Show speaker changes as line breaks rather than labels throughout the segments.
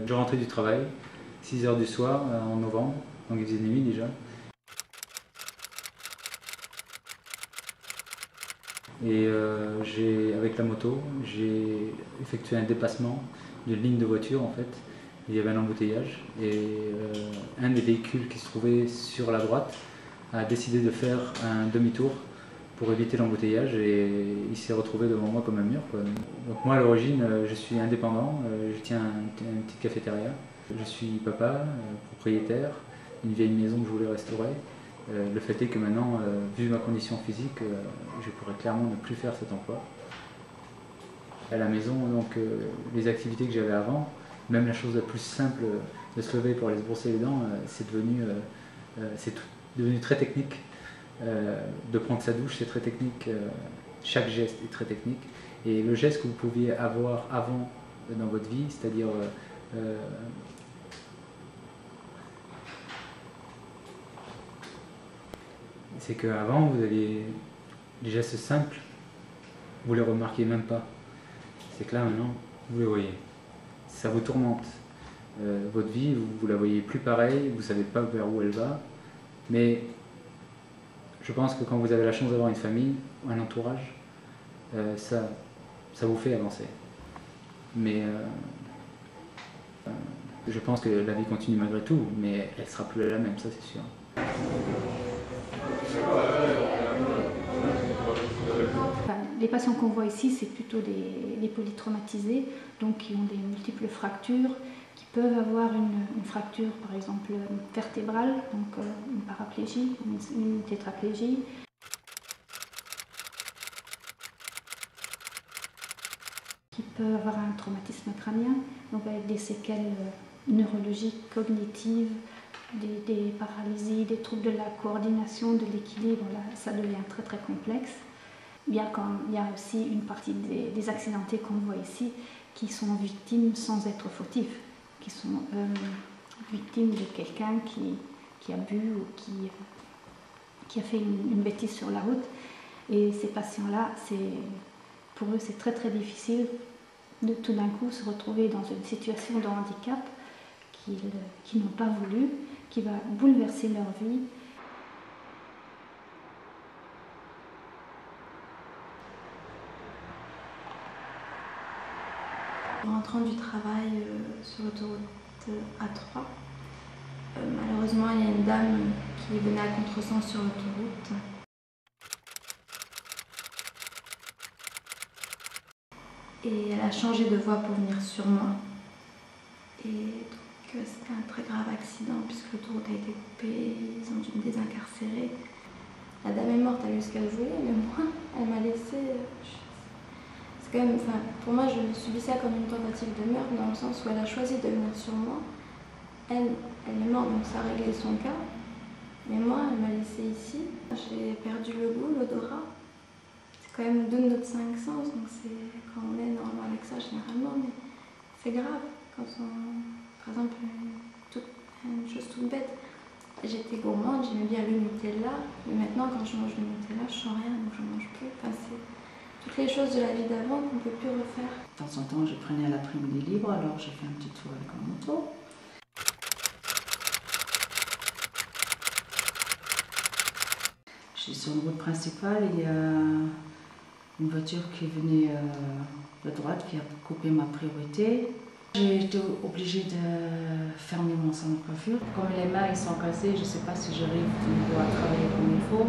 Je rentrais du travail, 6 h du soir en novembre, donc il faisait nuit déjà. Et avec la moto, j'ai effectué un dépassement d'une ligne de voiture en fait. Il y avait un embouteillage et un des véhicules qui se trouvait sur la droite a décidé de faire un demi-tour pour éviter l'embouteillage et il s'est retrouvé devant moi comme un mur, quoi. Donc moi à l'origine je suis indépendant, je tiens une petite cafétéria. Je suis papa, propriétaire, une vieille maison que je voulais restaurer. Le fait est que maintenant, vu ma condition physique, je pourrais clairement ne plus faire cet emploi. À la maison, donc, les activités que j'avais avant, même la chose la plus simple de se lever pour aller se brosser les dents, c'est devenu très technique. De prendre sa douche, c'est très technique. Chaque geste est très technique. Et le geste que vous pouviez avoir avant dans votre vie, c'est-à-dire c'est qu'avant, vous aviez des gestes simples, vous les remarquiez même pas. C'est que là, maintenant, vous les voyez. Ça vous tourmente. Votre vie, vous la voyez plus pareille, vous savez pas vers où elle va. Mais je pense que quand vous avez la chance d'avoir une famille, un entourage, ça vous fait avancer. Mais je pense que la vie continue malgré tout, mais elle sera plus la même, ça c'est sûr.
Les patients qu'on voit ici, c'est plutôt des polytraumatisés, donc qui ont des multiples fractures, qui peuvent avoir une fracture par exemple vertébrale, donc une paraplégie, une tétraplégie. Qui peuvent avoir un traumatisme crânien, donc avec des séquelles neurologiques, cognitives, des paralysies, des troubles de la coordination, de l'équilibre, là, ça devient très très complexe. Bien qu'il y a aussi une partie des accidentés qu'on voit ici qui sont victimes sans être fautifs, qui sont victimes de quelqu'un qui a bu ou qui a fait une bêtise sur la route. Et ces patients-là, pour eux, c'est très très difficile de tout d'un coup se retrouver dans une situation de handicap qu'ils n'ont pas voulu, qui va bouleverser leur vie.
En rentrant du travail sur l'autoroute A3, malheureusement il y a une dame qui venait à contresens sur l'autoroute. Et elle a changé de voie pour venir sur moi. Et donc c'était un très grave accident puisque l'autoroute a été coupée, ils ont dû me désincarcérer. La dame est morte, elle a eu ce qu'elle voulait, mais moi, elle m'a laissé... Quand même, pour moi, je subis ça comme une tentative de meurtre dans le sens où elle a choisi de venir sur moi. Elle est morte, donc ça a réglé son cas. Mais moi, elle m'a laissé ici. J'ai perdu le goût, l'odorat. C'est quand même deux de notre cinq sens, donc c'est quand on est normalement avec ça généralement, mais c'est grave. Quand par exemple, une chose toute bête, j'étais gourmande, j'aimais bien le Nutella, mais maintenant quand je mange le Nutella, je sens rien, donc je ne mange plus. Toutes les choses de la vie d'avant qu'on ne peut plus refaire.
De temps en temps, je prenais l'après-midi libre, alors j'ai fait un petit tour avec ma moto. Je suis sur une route principale, il y a une voiture qui venait de droite, qui a coupé ma priorité. J'ai été obligée de fermer mon salon de coiffure. Comme les mains ils sont cassées, je ne sais pas si j'arrive à travailler comme il faut.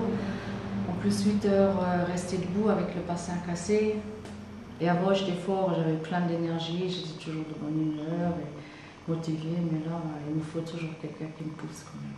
En plus, 8 heures rester debout avec le bassin cassé. Et avant, j'étais fort, j'avais plein d'énergie, j'étais toujours de bonne humeur et motivée. Mais là, il me faut toujours quelqu'un qui me pousse quand même.